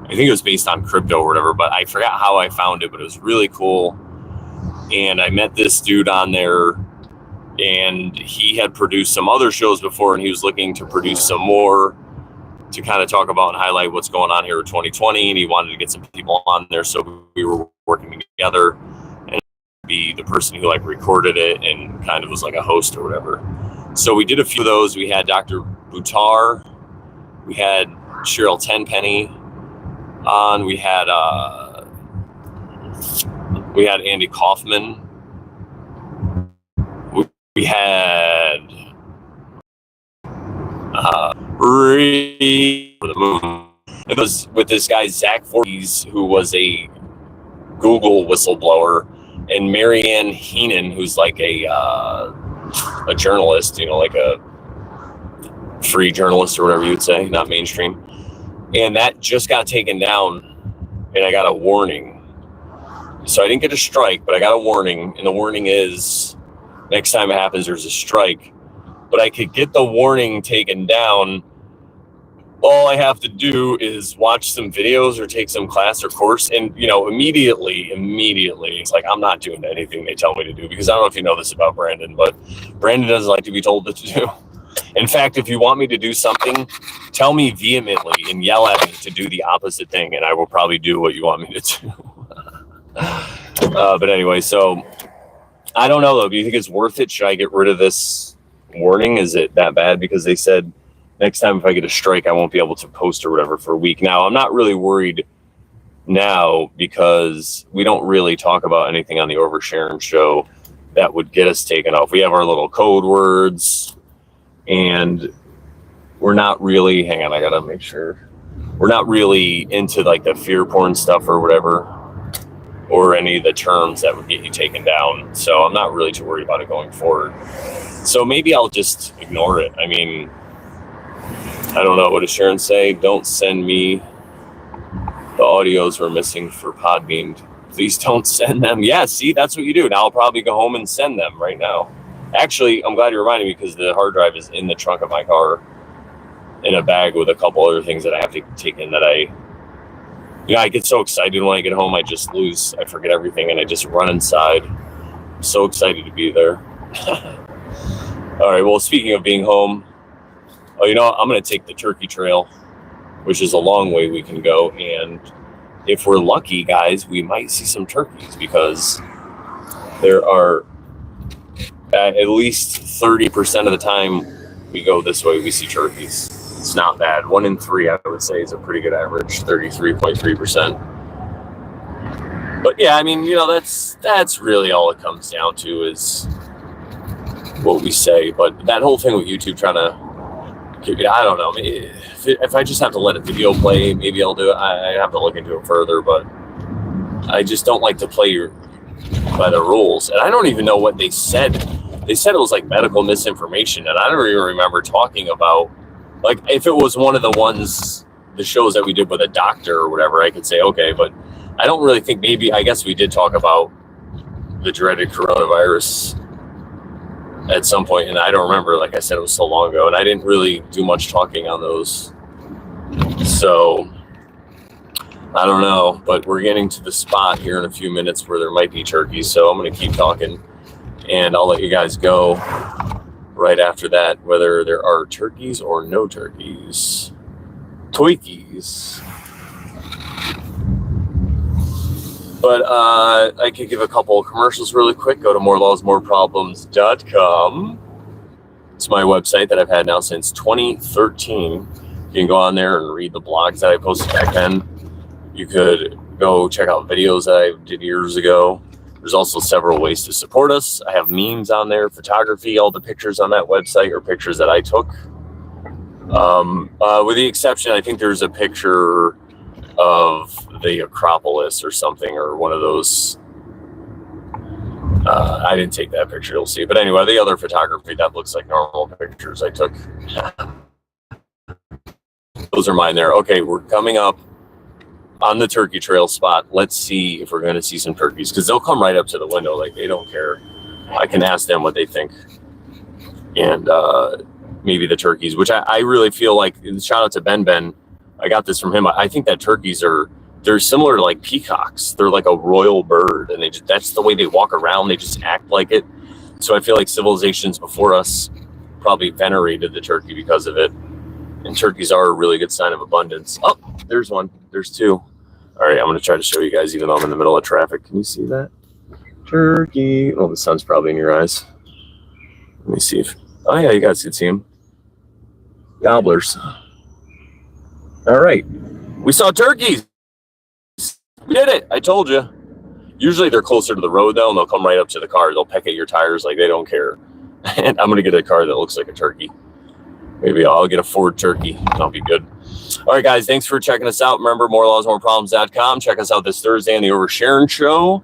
I think it was based on crypto or whatever, but I forgot how I found it, but it was really cool. And I met this dude on there, and he had produced some other shows before, and he was looking to produce some more to kind of talk about and highlight what's going on here with 2020. And he wanted to get some people on there, so we were working together and be the person who like recorded it and kind of was like a host or whatever. So we did a few of those. We had Dr. Buttar, we had Cheryl Tenpenny on, we had Andy Kaufman, we had for the moon. It was with this guy Zach Voorhees, who was a Google whistleblower, and Marianne Heenan, who's like a journalist, you know, like a free journalist or whatever you would say, not mainstream. And that just got taken down, and I got a warning. So I didn't get a strike, but I got a warning, and the warning is next time it happens, there's a strike. But I could get the warning taken down. All I have to do is watch some videos or take some class or course, and immediately, it's like I'm not doing anything they tell me to do, because I don't know if you know this about Brandon, but Brandon doesn't like to be told what to do. In fact, if you want me to do something, tell me vehemently and yell at me to do the opposite thing, and I will probably do what you want me to do. But anyway, so I don't know though. Do you think it's worth it? Should I get rid of this warning? Is it that bad? Because they said next time if I get a strike, I won't be able to post or whatever for a week. Now, I'm not really worried now because we don't really talk about anything on the Oversharing show that would get us taken off. We have our little code words, and we're not really, hang on, I gotta make sure. We're not really into like the fear porn stuff or whatever, or any of the terms that would get you taken down. So I'm not really too worried about it going forward. So maybe I'll just ignore it. I mean, I don't know. What does Sharon say? Don't send me the audios we're missing for Podbean. Please don't send them. Yeah, see, that's what you do. Now I'll probably go home and send them right now. Actually, I'm glad you reminded me, because the hard drive is in the trunk of my car in a bag with a couple other things that I have to take in that I get so excited when I get home. I forget everything, and I just run inside. I'm so excited to be there. All right, well, speaking of being home, I'm going to take the turkey trail, which is a long way we can go. And if we're lucky, guys, we might see some turkeys, because there are at least 30% of the time we go this way, we see turkeys. It's not bad. 1 in 3, I would say, is a pretty good average, 33.3%. But yeah, I mean, that's really all it comes down to, is what we say. But that whole thing with YouTube trying to, I don't know. If I just have to let a video play, maybe I'll do it. I have to look into it further, but I just don't like to play by the rules. And I don't even know what they said. They said it was like medical misinformation, and I don't even remember talking about, like, if it was one of the shows that we did with a doctor or whatever, I could say, okay, but I don't really think, I guess we did talk about the dreaded coronavirus at some point, and I don't remember. Like I said, it was so long ago, and I didn't really do much talking on those. So I don't know, but we're getting to the spot here in a few minutes where there might be turkeys, so I'm going to keep talking, and I'll let you guys go right after that, whether there are turkeys or no turkeys. Toikies. But I could give a couple of commercials really quick. Go to morelawsmoreproblems.com. It's my website that I've had now since 2013. You can go on there and read the blogs that I posted back then. You could go check out videos that I did years ago. There's also several ways to support us. I have memes on there, photography. All the pictures on that website are pictures that I took. With the exception, I think there's a picture of the Acropolis or something, or one of those. I didn't take that picture, you'll see. But anyway, the other photography, that looks like normal pictures I took. Those are mine there. Okay, we're coming up on the turkey trail spot. Let's see if we're going to see some turkeys, because they'll come right up to the window. Like, they don't care. I can ask them what they think. And maybe the turkeys, which I really feel like, shout out to Ben. I got this from him. I think that turkeys are they're similar to like peacocks. They're like a royal bird, and that's the way they walk around. They just act like it. So I feel like civilizations before us probably venerated the turkey because of it. And turkeys are a really good sign of abundance. Oh, there's one. There's two. All right, I'm going to try to show you guys even though I'm in the middle of traffic. Can you see that? Turkey. Oh, the sun's probably in your eyes. Let me see if... Oh, yeah, you guys can see them. Gobblers. All right. We saw turkeys. We did it. I told you. Usually they're closer to the road, though, and they'll come right up to the car. They'll peck at your tires like they don't care. And I'm going to get a car that looks like a turkey. Maybe I'll get a Ford turkey. That'll be good. All right, guys. Thanks for checking us out. Remember, morelawsmoreproblems.com. Check us out this Thursday on the Oversharing Show.